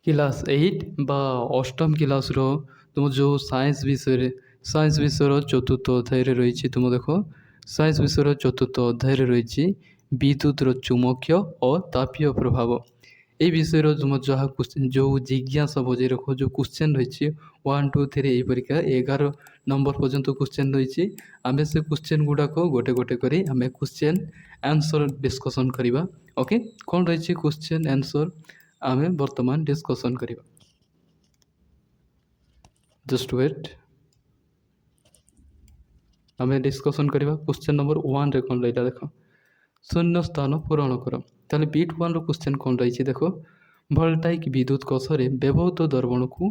Class 8 ବା ଅଷ୍ଟମ କ୍ଲାସ୍ର ତୁମ ଯେଉଁ ସାଇନ୍ସ ବିଷୟର ଚତୁର୍ଥ ଅଧ୍ୟାୟରେ ରହିଛି। ତୁମ ଦେଖ ସାଇନ୍ସ ବିଷୟର ଚତୁର୍ଥ ଅଧ୍ୟାୟରେ ରହିଛି ବିଦ୍ୟୁତର ଚୁମ୍ବକୀୟ ଓ ତାପୀୟ ପ୍ରଭାବ। এই ବିଷୟର ତୁମ ଯାହା ଯେଉଁ ଜିଜ୍ଞାସା ବଜାଇ ରଖ ଯେଉଁ କ୍ୱେଶ୍ଚନ୍ ରହିଛି 1 2 3 ଏହି ପରୀକ୍ଷା 11 ନମ୍ବର ପର୍ଯ୍ୟନ୍ତ କ୍ୱେଶ୍ଚନ୍ ରହିଛି। ଆମେ ସେ କ୍ୱେଶ୍ଚନ୍ ଗୁଡ଼ାକ ଗୋଟେ ଗୋଟେ କରି ଆମେ କ୍ୱେଶ୍ଚନ୍ ଆନ୍ସର୍ ଡିସ୍କସନ୍ କରିବା। ଓକେ, କ'ଣ ରହିଛି କ୍ୱେଶ୍ଚନ୍ ଆନ୍ସର୍ ଆମେ ବର୍ତ୍ତମାନ ଡିସ୍କସନ୍ କରିବା। ଜଷ୍ଟ ୱେଟ୍, ଆମେ ଡିସ୍କସନ୍ କରିବା। କ୍ୱେଶ୍ଚନ୍ ନମ୍ବର 1ରେ କ'ଣ ରହିଲା ଦେଖ, ଶୂନ୍ୟ ସ୍ଥାନ ପୂରଣ କର। ତାହେଲେ ବିଟ୍ 1ର କ୍ୱେଶ୍ଚନ୍ କ'ଣ ରହିଛି ଦେଖ, ଭୋଲ୍ଟାଇକ୍ ବିଦ୍ୟୁତ କୋଷରେ ବ୍ୟବହୃତ ଦ୍ରବଣକୁ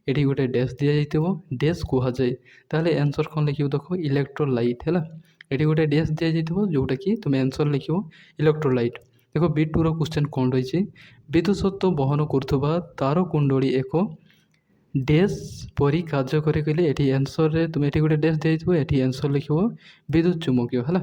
ଏଠି ଗୋଟେ ଡ୍ୟାସ୍ ଦିଆଯାଇଥିବ, ଡ୍ୟାସ୍ କୁହାଯାଏ। ତାହେଲେ ଆନ୍ସର୍ କ'ଣ ଲେଖିବ ଦେଖ, ଇଲେକ୍ଟ୍ରୋଲାଇଟ୍ ହେଲା। ଏଠି ଗୋଟେ ଡ୍ୟାସ୍ ଦିଆଯାଇଥିବ ଯେଉଁଟାକି ତୁମେ ଆନ୍ସର୍ ଲେଖିବ ଇଲେକ୍ଟ୍ରୋଲାଇଟ୍। ଦେଖ ବିଟ୍ 2ର କ୍ୱେଶ୍ଚନ୍ କ'ଣ ରହିଛି, ବିଦ୍ୟୁତ ସତ୍ତ୍ୱ ବହନ କରୁଥିବା ତାର କୁଣ୍ଡଳୀ ଏକ ଡ୍ୟାସ୍ ପରି କାର୍ଯ୍ୟ କରେ କହିଲେ ଏଠି ଆନ୍ସର୍ରେ ତୁମେ ଏଠି ଗୋଟେ ଡ୍ୟାସ୍ ଦିଆଯାଇଥିବ, ଏଠି ଆନ୍ସର୍ ଲେଖିବ ବିଦ୍ୟୁତ ଚୁମ୍ବକୀୟ ହେଲା।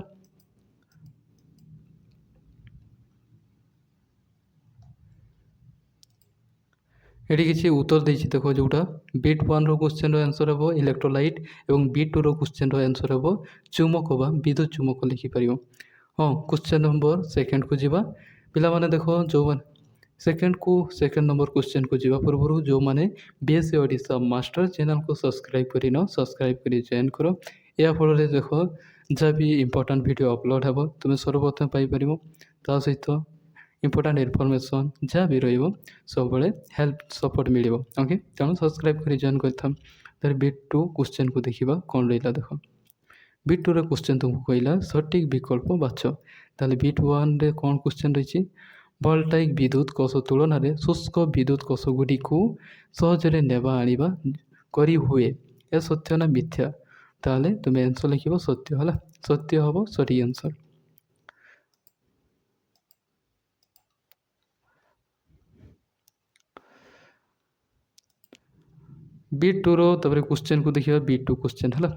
ଏଠି କିଛି ଉତ୍ତର ଦେଇଛି ଦେଖ, ଯେଉଁଟା ବିଟ୍ 1ର କ୍ୱେଶ୍ଚନ୍ର ଆନ୍ସର୍ ହେବ ଇଲେକ୍ଟ୍ରୋଲାଇଟ୍ ଏବଂ ବିଟ୍ 2ର କ୍ୱେଶ୍ଚନ୍ର ଆନ୍ସର୍ ହେବ ଚୁମ୍ବକ ବା ବିଦ୍ୟୁତ ଚୁମ୍ବକ ଲେଖିପାରିବ। ହଁ, କ୍ୱେଶ୍ଚନ୍ ନମ୍ବର ସେକେଣ୍ଡକୁ ଯିବା। ପିଲାମାନେ ଦେଖ, ଯେଉଁମାନେ ସେକେଣ୍ଡ ନମ୍ବର କ୍ୱେଶ୍ଚନ୍କୁ ଯିବା ପୂର୍ବରୁ ଯେଉଁମାନେ ବିଏସ୍ସି ଓଡ଼ିଶା ମାଷ୍ଟର ଚ୍ୟାନେଲ୍କୁ ସବସ୍କ୍ରାଇବ୍ କରିନ, ସବସ୍କ୍ରାଇବ୍ କରି ଜଏନ୍ କର। ଏହା ଫଳରେ ଦେଖ ଯାହା ବି ଇମ୍ପୋର୍ଟାଣ୍ଟ ଭିଡ଼ିଓ ଅପଲୋଡ଼ ହେବ ତୁମେ ସର୍ବପ୍ରଥମେ ପାଇପାରିବ। ତା ସହିତ ଇମ୍ପୋର୍ଟାଣ୍ଟ ଇନଫର୍ମେସନ୍ ଯାହା ବି ରହିବ ସବୁବେଳେ ହେଲ୍ପ ସପୋର୍ଟ ମିଳିବ। ଓକେ, ତେଣୁ ସବସ୍କ୍ରାଇବ୍ କରି ଜଏନ୍ କରିଥାଅ। ତାହେଲେ ବିଟ୍ 2 କ୍ୱେଶ୍ଚନ୍କୁ ଦେଖିବା କ'ଣ ରହିଲା ଦେଖ। ବିଟ୍ 2ର କ୍ୱେଶ୍ଚନ୍ ତୁମକୁ କହିଲା ସଠିକ୍ ବିକଳ୍ପ ବାଛ। ତାହେଲେ ବିଟ୍ 1ରେ କ'ଣ କ୍ୱେଶ୍ଚନ୍ ରହିଛି, ଭୋଲ୍ଟାଇକ୍ ବିଦ୍ୟୁତ କୋଷ ତୁଳନାରେ ଶୁଷ୍କ ବିଦ୍ୟୁତ କୋଷଗୁଡ଼ିକୁ ସହଜରେ ନେବା ଆଣିବା କରି ହୁଏ, ଏ ସତ୍ୟ ନା ମିଥ୍ୟା। ତାହେଲେ ତୁମେ ଆନ୍ସର୍ ଲେଖିବ ସତ୍ୟ ହେଲା, ସତ୍ୟ ହେବ ସଠିକ୍ ଆନ୍ସର୍। ବିଟ୍ 2ର ତାପରେ କ୍ୱେଶ୍ଚନ୍କୁ ଦେଖିବା। ବିଟ୍ 2 କ୍ୱେଶ୍ଚନ୍ ହେଲା,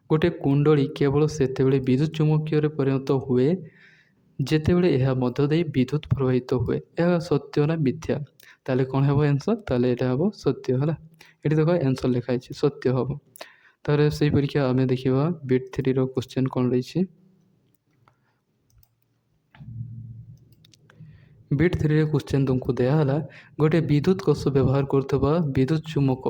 ଗୋଟେ କୁଣ୍ଡଳୀ କେବଳ ସେତେବେଳେ ବିଦ୍ୟୁତ ଚୁମ୍ବକୀୟରେ ପରିଣତ ହୁଏ ଯେତେବେଳେ ଏହା ମଧ୍ୟ ଦେଇ ବିଦ୍ୟୁତ ପ୍ରବାହିତ ହୁଏ, ଏହା ସତ୍ୟ ନା ମିଥ୍ୟା। ତାହେଲେ କ'ଣ ହେବ ଆନ୍ସର୍, ତାହେଲେ ଏଇଟା ହେବ ସତ୍ୟ ହେଲା। ଏଠି ଦେଖ ଆନ୍ସର୍ ଲେଖା ହେଇଛି ସତ୍ୟ ହେବ। ତାହେଲେ ସେଇ ପରୀକ୍ଷା ଆମେ ଦେଖିବା ବିଟ୍ 3ର କ୍ୱେଶ୍ଚନ୍ କ'ଣ ରହିଛି। ବିଟ୍ 3ରେ କ୍ୱେଶ୍ଚନ୍ ତୁମକୁ ଦିଆହେଲା, ଗୋଟେ ବିଦ୍ୟୁତ କୋଷ ବ୍ୟବହାର କରୁଥିବା ବିଦ୍ୟୁତ ଚୁମ୍ବକ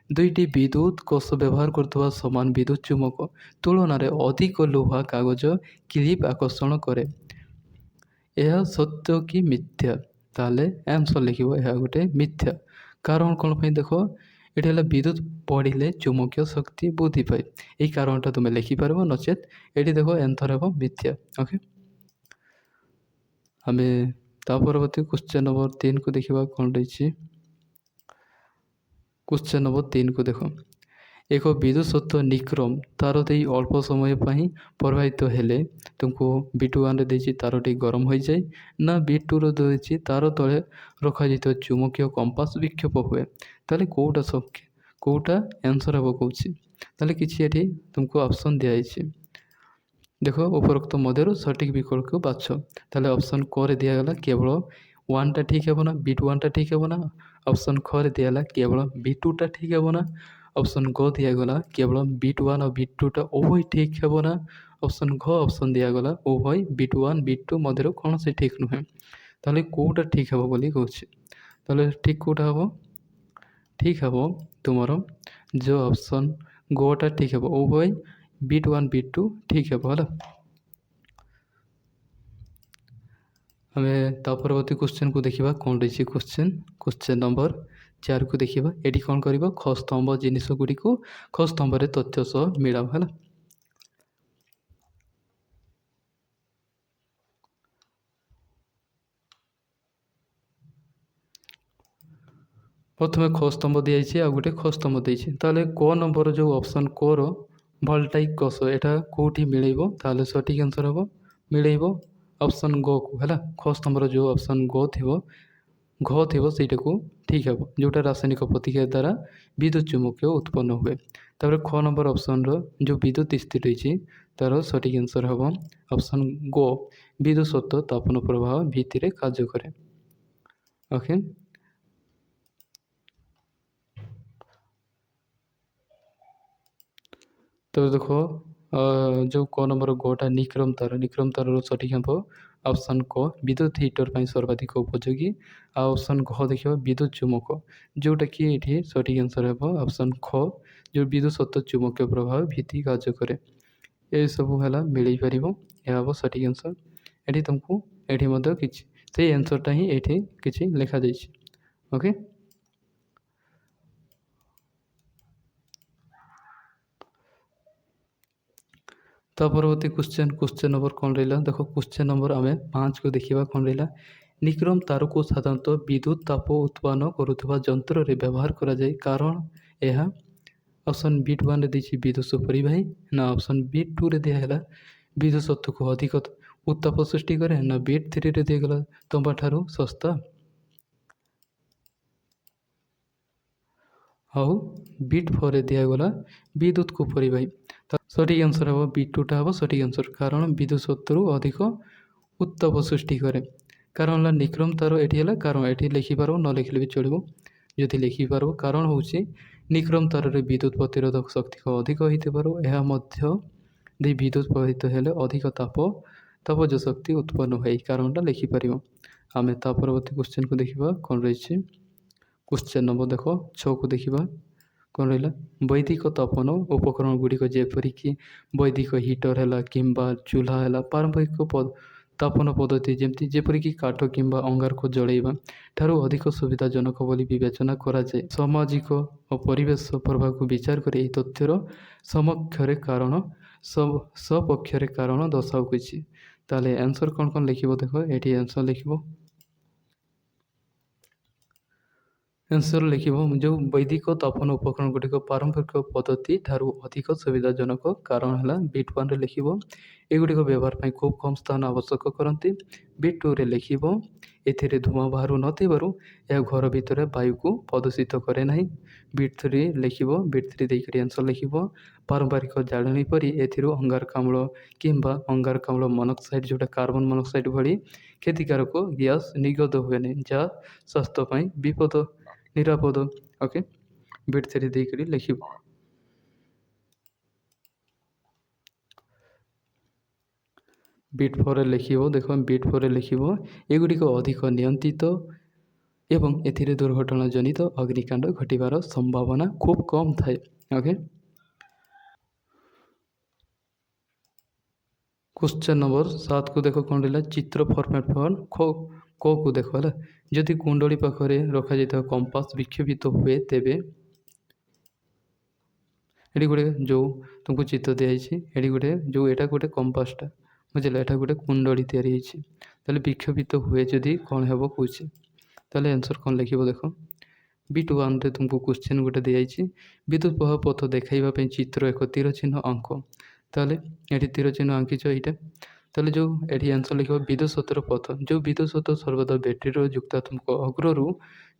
ଦୁଇଟି ବିଦ୍ୟୁତ କୋଷ ବ୍ୟବହାର କରୁଥିବା ସମାନ ବିଦ୍ୟୁତ ଚୁମ୍ବକ ତୁଳନାରେ ଅଧିକ ଲୁହା କାଗଜ କ୍ଲିପ୍ ଆକର୍ଷଣ କରେ, ଏହା ସତ୍ୟ କି ମିଥ୍ୟା। ତାହେଲେ ଆନ୍ସର୍ ଲେଖିବ ଏହା ଗୋଟେ ମିଥ୍ୟା। କାରଣ କ'ଣ ପାଇଁ ଦେଖ, ଏଠି ହେଲା ବିଦ୍ୟୁତ ବଢ଼ିଲେ ଚୁମ୍ବକୀୟ ଶକ୍ତି ବୃଦ୍ଧି ପାଏ। ଏହି କାରଣଟା ତୁମେ ଲେଖିପାରିବ, ନଚେତ୍ ଏଠି ଦେଖ ଆନ୍ସର୍ ହେବ ମିଥ୍ୟା। ଓକେ, ଆମେ ତା ପରବର୍ତ୍ତୀ କ୍ୱେଶ୍ଚନ୍ ନମ୍ବର 3କୁ ଦେଖିବା କ'ଣ ରହିଛି। କ୍ୱେଶ୍ଚନ୍ ନମ୍ବର 3କୁ ଦେଖ, ଏକ ବିଦ୍ୟୁତ ସତ୍ତ୍ୱ ନିକ୍ରୋମ ତାର ଦେଇ ଅଳ୍ପ ସମୟ ପାଇଁ ପ୍ରବାହିତ ହେଲେ ତୁମକୁ ବିଟ୍ 1ରେ ଦେଇଛି ତାରଟି ଗରମ ହୋଇଯାଏ, ନା ବିଟ୍ 2ର ଦେଇଛି ତାର ତଳେ ରଖାଯାଇଥିବା ଚୁମ୍ବକୀୟ କମ୍ପାସ ବିକ୍ଷେପ ହୁଏ। ତାହେଲେ କେଉଁଟା ଆନ୍ସର୍ ହେବ କହୁଛି। ତାହେଲେ କିଛି ଏଠି ତୁମକୁ ଅପସନ୍ ଦିଆଯାଇଛି। ଦେଖ ଉପରୋକ୍ତ ମଧ୍ୟରୁ ସଠିକ୍ ବିକଳ୍ପକୁ ବାଛ। ତାହେଲେ ଅପସନ୍ କରେ ଦିଆଗଲା କେବଳ 1ଟା ଠିକ୍ ହେବ ନା ବିଟ୍ 1ଟା ଠିକ୍ ହେବ ନା। ଅପସନ୍ ଖରେ ଦିଆଗଲା କେବଳ ବିଟ୍ 2ଟା ଠିକ୍ ହେବ ନା। ଅପସନ୍ ଗ ଦିଆଗଲା କେବଳ ବିଟ୍ 1 ଆଉ ବିଟ୍ 2ଟା ଉଭୟ ଠିକ୍ ହେବ ନା। ଅପସନ୍ ଘ ଅପସନ୍ ଦିଆଗଲା ଉଭୟ ବିଟ୍ 1 ବିଟ୍ 2 ମଧ୍ୟରୁ କୌଣସି ଠିକ୍ ନୁହେଁ। ତାହେଲେ କେଉଁଟା ଠିକ୍ ହେବ ବୋଲି କହୁଛି। ତାହେଲେ ଠିକ୍ କେଉଁଟା ହେବ, ଠିକ୍ ହେବ ତୁମର ଯେଉଁ ଅପସନ୍ ଗଟା ଠିକ୍ ହେବ, ଉଭୟ ବିଟ୍ 1 ବିଟ୍ 2 ଠିକ୍ ହେବ ହେଲା। ଆମେ ତା ପରବର୍ତ୍ତୀ କ୍ୱେଶ୍ଚନ୍କୁ ଦେଖିବା କ'ଣ ରହିଛି। କ୍ୱେଶ୍ଚନ୍ ନମ୍ବର 4କୁ ଦେଖିବା। ଏଠି କ'ଣ କରିବ, ଖ ସ୍ତମ୍ଭ ଜିନିଷ ଗୁଡ଼ିକୁ ଖ ସ୍ତମ୍ଭରେ ତଥ୍ୟ ସହ ମିଳାଅ ହେଲା। ପ୍ରଥମେ ଖ ସ୍ତମ୍ଭ ଦିଆଯାଇଛି ଆଉ ଗୋଟେ ଖ ସ୍ତମ୍ଭ ଦେଇଛି। ତାହେଲେ କ ନମ୍ବର ଯେଉଁ ଅପସନ୍ କର ଭୋଲ୍ଟାଇକ୍ କୋଷ ଏଇଟା କେଉଁଠି ମିଳେଇବ, ତାହେଲେ ସଠିକ୍ ଆନ୍ସର୍ ହେବ ମିଳେଇବ ଅପସନ୍ ଗକୁ ହେଲା। ଖ ସ୍ତମ୍ଭର ଯେଉଁ ଅପସନ୍ ଘ ଥିବ ସେଇଟାକୁ ଠିକ୍ ହେବ, ଯେଉଁଟା ରାସାୟନିକ ପ୍ରତିକ୍ରିୟା ଦ୍ୱାରା ବିଦ୍ୟୁତ ଚୁମ୍ବକୀୟ ଉତ୍ପନ୍ନ ହୁଏ। ତାପରେ ଖ ନମ୍ବର ଅପସନ୍ର ଯେଉଁ ବିଦ୍ୟୁତ ସ୍ଥିତି ରହିଛି ତା'ର ସଠିକ୍ ଆନ୍ସର୍ ହେବ ଅପସନ୍ ଗ, ବିଦ୍ୟୁତ ସତ୍ତ୍ୱ ତାପନ ପ୍ରବାହ ଭିତ୍ତିରେ କାର୍ଯ୍ୟ କରେ। ଓକେ, तो देखो जो क नंबर गटा निक्रम तार सठिक हम ऑप्शन क विद्युत हीटर पर सर्वाधिक उपयोगी ऑप्शन घ देखिए विद्युत चुम्बक जोटा कि ये सठिक आंसर है ऑप्शन ख जो विद्युत सत्व चुम्बकीय प्रभाव भित्ति कार्य करे ये सब है मिल पार यह हम सठिक आंसर ये तुमको ये कि आंसरटा ही ये कि लिखा जाइए ओके। तो परवर्ती क्वेश्चन नंबर कौन रहा देख क्वेश्चन नंबर आम 5 को देखा कौन रहा निक्रम तार को साधारणतः विद्युत ताप उत्पादन करुवा जंत्र व्यवहार करा जाए कारण यह ऑप्शन बी 1 देखिए विद्युत सुपरिवाही ना ऑप्शन बी 2 रे दिया विद्युत सत्व को अधिक उत्ताप सृष्टि करे ना बी 3 रे दिगला तंबा ठारू सस्ता आउ बीट 4 दिगला विद्युत को परिवाही सठिक आंसर हम बी 2टा हम सठिक आंसर कारण विद्युत सत्व अधिक उत्ताप सृष्टि करे कारण निक्रम तार ये कारण ये लिखिपार न लिखले भी चलो जदि लिखिपार कारण हूँ निक्रम तार विद्युत प्रतिरोधक शक्ति अधिक होती विद्युत प्रभावित हेले अधिक तापज शक्ति उत्पन्न हुए कारणटा लिखिपर आम ता परवर्ती क्वेश्चन को देखा कौन रही क्वेश्चन नंबर देख 6 को देखा कौन रहा वैदिक तापन उपकरण गुड़िक जेपरिक वैदिक हिटर है कि चूल्हा है पारंपरिक तापन पद्धति जमीक काठ कि अंगारक जलैवा ठारू अधिक सुविधाजनक बोली विवेचना कराए सामाजिक और परिवेश प्रभाव को विचार कर तथ्यर समक्षरे कारण सपक्षरे कारण दर्शाऊँ ताले आंसर कौन कौन लिख देख ये आंसर लिख आंसर लिख जो वैदिक तापन उपकरण गुड़िक पारंपरिक पद्धति ठारू अधिक सुविधाजनक कारण है बीट 1 रे लिख एगुड़िक व्यवहार पर खूब कम स्थान आवश्यक करती बीट 2 रे लिख ए धूआं बाहर नथिबारु यह घर भितर वायु को प्रदूषित करे ना बीट 3 लिख बीट 3 देकर आंसर लिख पारंपरिक जाणी परी अंगारकाम्ल कि अंगारकाम्ल मोनोक्साइड जोटा कार्बन मोनोक्साइड भली क्षतिकारक गैस निर्गत हुए नहीं जहाँ स्वास्थ्य विपद निरापद ओके बीट 3 देकर लिख बीट 4 लिख देख बीट 4 लिख एगुड़िक अधिक नियंत्रित एवं एथिरे दुर्घटना जनित अग्निकांड घटवार संभावना खूब कम थाए ओके। क्वेश्चन नंबर 7 को देख कौन रहा चित्र फॉर्मेट फॉर्म को देख है जदि कुंडली पाखे रखा जाता कंपास विक्षेपित हुए तेबे ये गोटे जो तुमको चित्र दिखाई गोटे जो यहाँ गोटे कंपासटा बुझे यहाँ गोटे कुंडली या विक्षेपित हुए जदि कौन हम कौचे ताले आंसर कौन लिख देख बीट 1 रे तुमको क्वेश्चन गोटे दिखाई विद्युत प्रवाह पथ देखाइबा चित्र एक तीर चिन्ह अंक ताले ये तीर चिन्ह आंकिच यहाँ ताले जो ये आंसर लिख विद्युत सत्वर पथ जो विद्युत सत्व सर्वदा बैटेरी युक्तात्मक अग्रु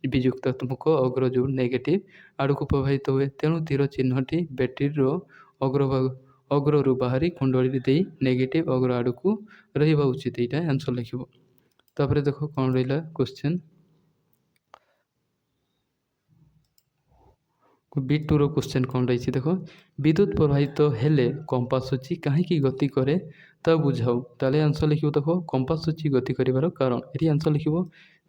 विजुक्तात्मक अग्र जो नेगेटिव आड़ को प्रभावित हुए तेणु तीर चिन्हटी बैटेरी अग्रभाग अग्रु बाहरी कुंडली दे नेगेटिव अग्र आड़ को रहा उचित यहाँ आंसर लिख तापर देख कौन रहा क्वेश्चन बीट 2 रो क्वेश्चन कौन रही देख विद्युत प्रभावित हेले कंपास सूची कहीं गति करे ता बुझाऊ ताले आंसर लिख देख कंपास सूची गति कर कारण ये आंसर लिख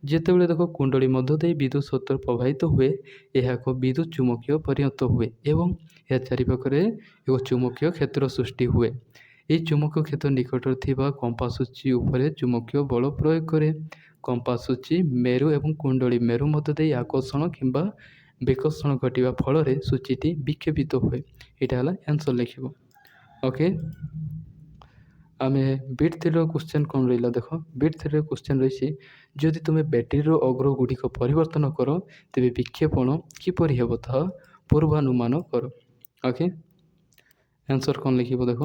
जिते बड़े देख कुंडली मध्य दे विद्युत सत्व प्रभावित हुए यह एक विद्युत चुम्बकीय परिणत हुए एवं यह चारिपाखे एक चुम्बकीय क्षेत्र सृष्टि हुए ये चुम्बकीय क्षेत्र निकट कंपास सूची उपर चुम्बकीय बल प्रयोग करे कंपास सूची मेरु एवं कुंडली मेरु मध्य दे आकर्षण किंबा विकर्षण घटवा फल सूचीटी विक्षेपित हुए यहाँ आंसर लिख ओके। आम बीट 3 क्वेश्चन कौन रहा देख बीट 3 क्वेश्चन रही जदि तुम्हें बैटेरी अग्र गुड़िक परिवर्तन कर तेज विक्षेपण किपर हे पूर्वानुमान कर ओके आंसर कौन लिख देख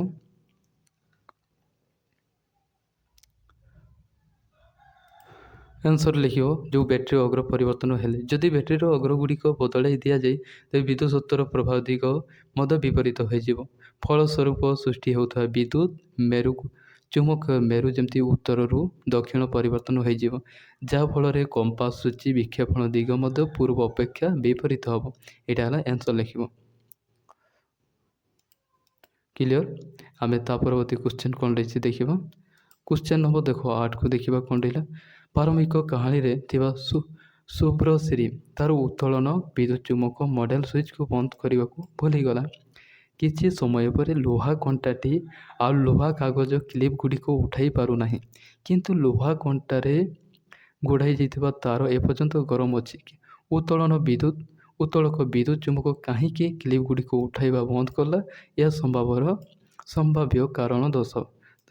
आंसर लिख जो बैटेरी अग्र परिवर्तन हेले जदि बैटेरी अग्र गुड़िक बदल दि जाए तेज विद्युत सत्वर प्रभाव दिग मद विपरीत हो फलस्वरूप सृष्टि होता विद्युत मेरु चुम्बक मेरु जमी उत्तर रु दक्षिण परिवर्तन हो जहाँफल कंपास सूची विक्षेपण दिग पूर्व अपेक्षा विपरीत हम यहाँ आंसर लिख क्लियर। आम ता परवर्ती क्वेश्चन कौन रही देखा। क्वेश्चन नंबर देख 8 को देखा कौन रहा। पारमिक कहानी रे थिबा शुभ्रश्री तार उत्तोलन विद्युत चुम्बक मॉडल स्विच को बंद करने को भूलीगला। किछि समय पर लोहा कंटाटी आ लोहा कागज क्लिप गुड़िक उठाई पारुना किंतु लोहा कंटारे गुड़ाई जाइथिबा तार एपर्यंत गरम अच्छी। उत्तोलन विद्युत उत्तोलक विद्युत चुम्बक कहीं क्लिप गुड़िक उठाइबा बंद कला यह संभाव्य कारण दर्श।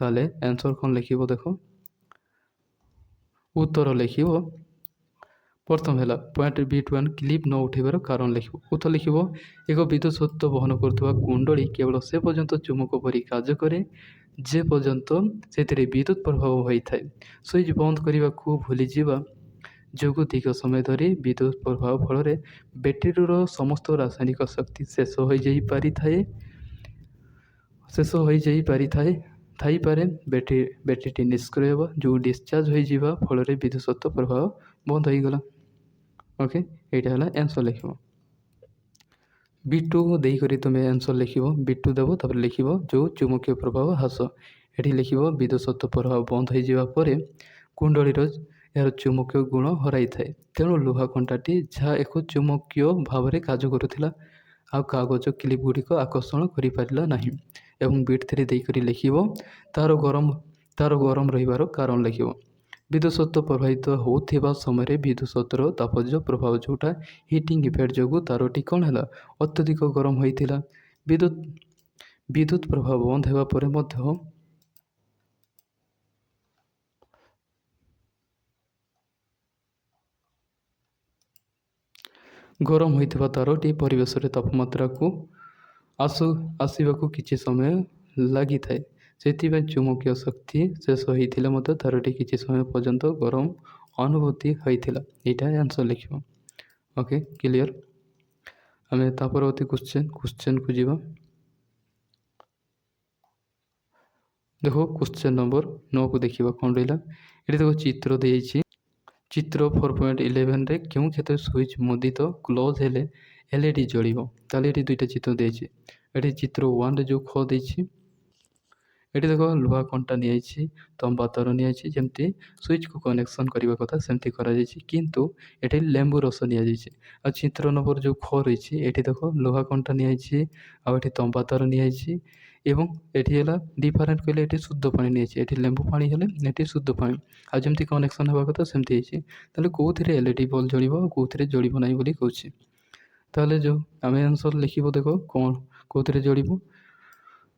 ताले आंसर कौन लिख देख। उत्तर लिख प्रथम है पॉइंट B1 क्लिप न उठाइबार कारण लिख। उत्तर लिख एक विद्युत सत्व बहन करुवा कुंडली केवल से पर्यंत चुम्बक परि कार्य करे जे पर्यंत से विद्युत प्रभाव होता है। स्विच बंद करने को भूली जावा जो दीर्घ समय धरी विद्युत प्रभाव फल बैटेरीर समस्त रासायनिक शक्ति शेष हो थाईपे बैटेरी निष्क्रिय होगा जो डिस्चार्ज हो फल विद्युत सत्व प्रभाव बंद हो गला। ओके यहाँ है आंसर लिख। B2 को देकर तुम आंसर लिख B2 देव तब लिख जो चुम्बकीय प्रभाव ह्रास ये लिख विद्युत सत्व प्रभाव बंद हो कुंडलीर यार चुम्बकीय गुण हराई थाए तेणु लोहा कंटाटी जहाँ एक चुम्बकीय भाव में कार्य करुला आ कागज क्लिप गुड़िक आकर्षण कर B3 देकर लिख तार गरम रही कारण लिख विद्युत सत्व प्रभावित होता समय विद्युत सत्वर तापज प्रभाव जोटा हिटिंग इफेक्ट जो तारटी कौन है अत्यधिक गरम होता विद्युत प्रभाव बंद होगा गरम होता तारटी परिवेश तापमात्रा को आसवाक किसी समय लगी थाए से चुम्बकीय शक्ति शेष होता तारटी किसी समय पर्यंत गरम अनुभूति होता। यहाँ आंसर लिख। Okay clear. आम ता परवर्ती क्वेश्चन को जीवा। देखो क्वेश्चन नंबर 9 को देखा कौन रहा। ये देखो चित्र दी चित्र 4.11 रे क्यों क्षेत्र स्विच मुदित क्लोज हेले एलईडी जलिबो ताले ये दुईटा चित्र देछि। ये चित्र 1 रे जो ख देछि ये देख लुहा कंटा नहीं तंबा तार नहीं जमती स्विच को कनेक्शन करने कथा सेमती किंतु ये लेंबू रस नि चित्र नंबर जो ख रही ये देख लुहा कंटा नहीं आठ तंबा तार नहीं एवं ये डिफरेन्ट कहले ये शुद्ध पानी नहीं लेंबू पानी हेले शुद्ध पानी आमती कनेक्शन होगा कथा सेमती होती कौन एलईडी बल्ब जलिब कौन जलिब ना बोली कहूँ ताले जो आम आंसर लिख देख कौन कौन जलिब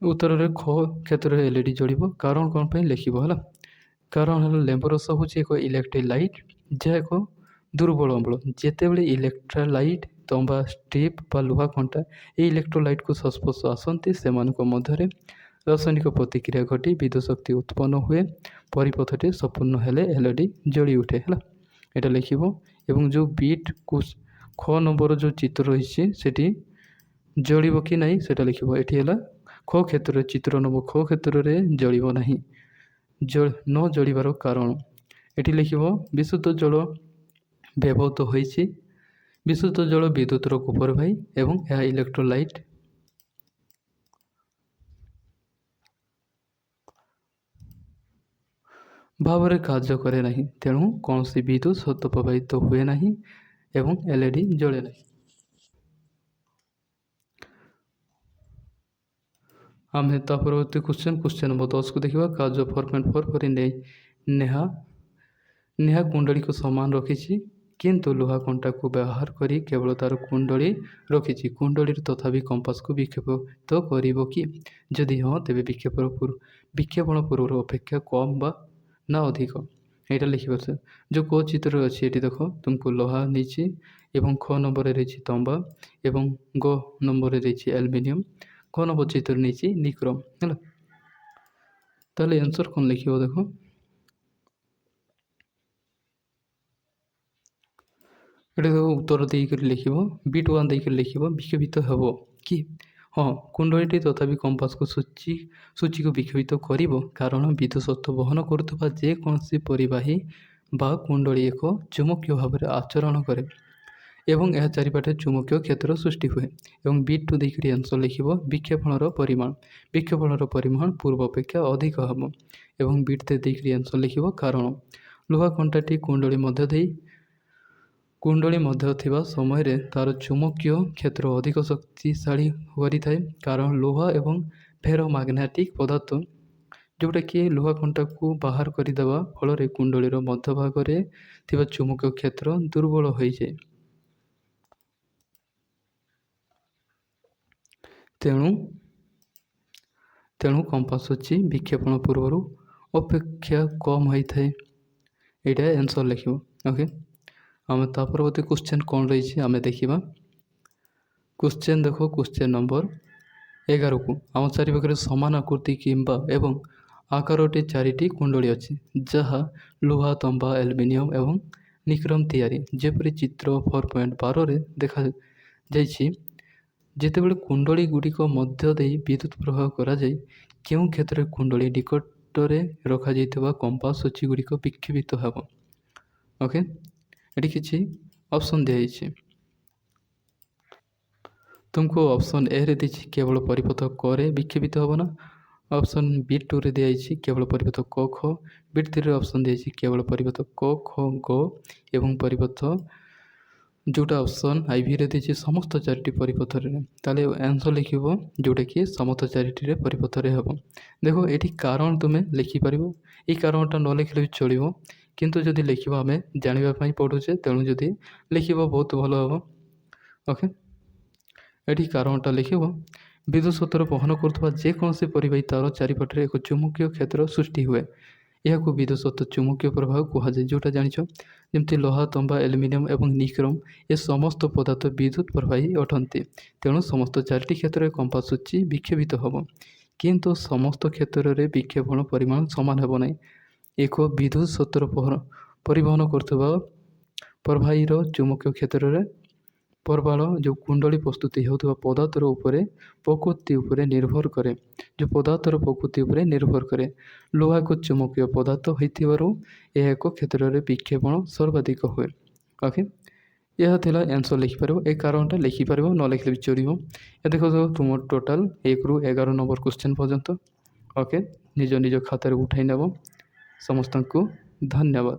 उत्तर में ख क्षेत्र में एलईडी जलिब कारण कौन पर लिखब है कारण है लेंबू रस हूँ एक इलेक्ट्रोलाइट जहाँ एक दुर्बल अम्ल जिते बड़े इलेक्ट्रोलाइट तंबा स्ट्रिप बा लुहा कंटा ये इलेक्ट्रोलाइट को संस्पर्श आसती से मध्य रासायनिक प्रतिक्रिया घटी विद्युत शक्ति उत्पन्न हुए परिपथटी संपूर्ण हेले एलईडी जली उठे है यहाँ लिखब एवं जो बीट ख नंबर जो चित्र रही सेठी जलिब कि नहीं से लिखब ये है ख क्षेत्र चित्र नंबर ख क्षेत्र में जलिब ना न जलिबार कारण ये लिखब विशुद्ध जल व्यवहृत होइछि विशुद्ध जल विद्युतर कुपरभाई एवं यह इलेक्ट्रोलाइट भाव में कार्य करे नहीं तेणु कौन सी विद्युत सत्व प्रभावित हुए नहीं एवं एलईडी जले नहीं। आम ता परवर्ती क्वेश्चन नंबर 10 को देखा कार्य 4.4 पर नेहा कुंडली को समान रखी किंतु लुहा कंटा को व्यवहार करी केवल तार कुंडली रखी कुंडली तथापि कंपास को विक्षेपित कर कि जदि हाँ तेज विक्षेपण पूर्व अपेक्षा कम बा ना अधिक यहाँ लिखिपार जो को चित्र अच्छी ये देख तुमको लोहा नहीं एवं ख नंबर रही तंबा एवं ग नंबर रही एल्युमिनियम क नंबर चित्र नहीं निक्रम है ताले आंसर कौन लिख देख ये उत्तर देकर लिख B1 देकर लिख विक्षेपित हम कि हाँ कुंडली तथापि कंपास को सूची को विक्षेपित कर कारण विद्युत सत्व बहन करुवा जेकोसी परिवाही बा कुंडली एक चुम्बकीय भाव में आचरण करे ଏବଂ ଏହା ଚାରିପାଖରେ ଚୁମ୍ବକୀୟ କ୍ଷେତ୍ର ସୃଷ୍ଟି ହୁଏ। ଏବଂ ବିଟ୍ 2 ଦେଇକରି ଆନ୍ସର୍ ଲେଖିବ ବିକ୍ଷେପଣର ପରିମାଣ। ବିକ୍ଷେପଣର ପରିମାଣ ପୂର୍ବ ଅପେକ୍ଷା ଅଧିକ ହେବ। ଏବଂ ବିଟ୍ 3 ଦେଇକରି ଆନ୍ସର୍ ଲେଖିବ କାରଣ। ଲୁହା କଣ୍ଟାଟି କୁଣ୍ଡଳୀ ମଧ୍ୟ ଥିବା ସମୟରେ ତା'ର ଚୁମ୍ବକୀୟ କ୍ଷେତ୍ର ଅଧିକ ଶକ୍ତିଶାଳୀ କରିଥାଏ, କାରଣ ଲୁହା ଏବଂ ଫେରୋମାଗ୍ନେଟିକ୍ ପଦାର୍ଥ ଯେଉଁଟାକି ଲୁହା କଣ୍ଟାକୁ ବାହାର କରିଦେବା ଫଳରେ କୁଣ୍ଡଳୀର ମଧ୍ୟଭାଗରେ ଥିବା ଚୁମ୍ବକୀୟ କ୍ଷେତ୍ର ଦୁର୍ବଳ ହୋଇଯାଏ। ତେଣୁ କମ୍ପାସ ସୂଚୀ ବିକ୍ଷେପଣ ପୂର୍ବରୁ ଅପେକ୍ଷା କମ୍ ହୋଇଥାଏ। ଏଇଟା ଆନ୍ସର୍ ଲେଖିବ। ଓକେ, ଆମେ ତା ପରବର୍ତ୍ତୀ କ୍ୱେଶ୍ଚନ୍ କ'ଣ ରହିଛି ଆମେ ଦେଖିବା। କ୍ୱେଶ୍ଚନ୍ ଦେଖ, କ୍ୱେଶ୍ଚନ୍ ନମ୍ବର 11କୁ ଆମ ଚାରିପାଖରେ ସମାନ ଆକୃତି କିମ୍ବା ଏବଂ ଆକାରଟି 4ଟି କୁଣ୍ଡଳୀ ଅଛି, ଯାହା ଲୁହା, ତମ୍ବା, ଆଲୁମିନିୟମ ଏବଂ ନିକେଲର ତିଆରି। ଯେପରି ଚିତ୍ର 4.12ରେ ଦେଖାଯାଇଛି। ଯେତେବେଳେ କୁଣ୍ଡଳୀ ଗୁଡ଼ିକ ମଧ୍ୟ ଦେଇ ବିଦ୍ୟୁତ୍ ପ୍ରବାହ କରାଯାଏ, କେଉଁ କ୍ଷେତ୍ରରେ କୁଣ୍ଡଳୀ ନିକଟରେ ରଖାଯାଇଥିବା କମ୍ପାସ ସୂଚୀ ଗୁଡ଼ିକ ବିକ୍ଷେପିତ ହେବ? ଓକେ, ଏଠି କିଛି ଅପସନ୍ ଦିଆଯାଇଛି। ତୁମକୁ ଅପସନ୍ ଏରେ ଦେଇଛି କେବଳ ପରିପଥ କରେ ବିକ୍ଷେପିତ ହେବ ନା। ଅପସନ୍ ବିଟ୍ 2ରେ ଦିଆଯାଇଛି କେବଳ ପରିପଥ କ, ଖ। ବିଟ୍ 3ରେ ଅପସନ୍ ଦିଆଯାଇଛି କେବଳ ପରିପଥ କ, ଖ, ଗ ଏବଂ ପରିପଥ ଯେଉଁଟା ଅପସନ୍ ଆଇଭିରେ ଦେଇଛି ସମସ୍ତ 4ଟି ପରିପଥରେ। ତାହେଲେ ଆନ୍ସର୍ ଲେଖିବ ଯେଉଁଟାକି ସମସ୍ତ 4ଟିରେ ପରିପଥରେ ହେବ। ଦେଖ, ଏଠି କାରଣ ତୁମେ ଲେଖିପାରିବ। ଏଇ କାରଣଟା ନ ଲେଖିଲେ ବି ଚଳିବ, କିନ୍ତୁ ଯଦି ଲେଖିବ ଆମେ ଜାଣିବା ପାଇଁ ପଢ଼ୁଛେ, ତେଣୁ ଯଦି ଲେଖିବ ବହୁତ ଭଲ ହେବ। ଓକେ, ଏଠି କାରଣଟା ଲେଖିବ। ବିଦ୍ୟୁତ୍ ସ୍ରୋତର ବହନ କରୁଥିବା ଯେକୌଣସି ପରିବାହୀ ତାର ଚାରିପଟରେ ଏକ ଚୁମ୍ବକୀୟ କ୍ଷେତ୍ର ସୃଷ୍ଟି ହୁଏ। ଏହାକୁ ବିଦ୍ୟୁତ୍ ସ୍ରୋତ ଚୁମ୍ବକୀୟ ପ୍ରବାହ କୁହାଯାଏ। ଯେଉଁଟା ଜାଣିଛ, ଯେମିତି ଲୁହା, ତମ୍ବା, ଆଲୁମିନିୟମ ଏବଂ ନିକେଲମ ଏ ସମସ୍ତ ପଦାର୍ଥ ବିଦ୍ୟୁତ୍ ପ୍ରବାହୀ ଅଟନ୍ତି। ତେଣୁ ସମସ୍ତ 4ଟି କ୍ଷେତ୍ରରେ କମ୍ପାସ ସୂଚୀ ବିକ୍ଷେପିତ ହେବ, କିନ୍ତୁ ସମସ୍ତ କ୍ଷେତ୍ରରେ ବିକ୍ଷେପଣ ପରିମାଣ ସମାନ ହେବ ନାହିଁ। ଏକ ବିଦ୍ୟୁତ୍ ସ୍ରୋତର ପରିବହନ କରୁଥିବା ପ୍ରବାହୀର ଚୁମ୍ବକୀୟ କ୍ଷେତ୍ରରେ ପ୍ରବଳ ଯେଉଁ କୁଣ୍ଡଳୀ ପ୍ରସ୍ତୁତି ହେଉଥିବା ପଦାର୍ଥର ପ୍ରକୃତି ଉପରେ ନିର୍ଭର କରେ। ଲୁହା ଏକ ଚୁମ୍ବକୀୟ ପଦାର୍ଥ ହୋଇଥିବାରୁ ଏହା ଏକ କ୍ଷେତ୍ରରେ ବିକ୍ଷେପଣ ସର୍ବାଧିକ ହୁଏ। ଓକେ, ଏହା ଥିଲା ଆନ୍ସର୍ ଲେଖିପାରିବ। ଏ କାରଣଟା ଲେଖିପାରିବ, ନ ଲେଖିଲେ ବି ଚଳିବ। ଏ ଦେଖ ତୁମ ଟୋଟାଲ୍ 1ରୁ 11 ନମ୍ବର କ୍ୱେଶ୍ଚନ୍ ପର୍ଯ୍ୟନ୍ତ। ଓକେ, ନିଜ ଖାତାରେ ଉଠାଇ ନେବ। ସମସ୍ତଙ୍କୁ ଧନ୍ୟବାଦ।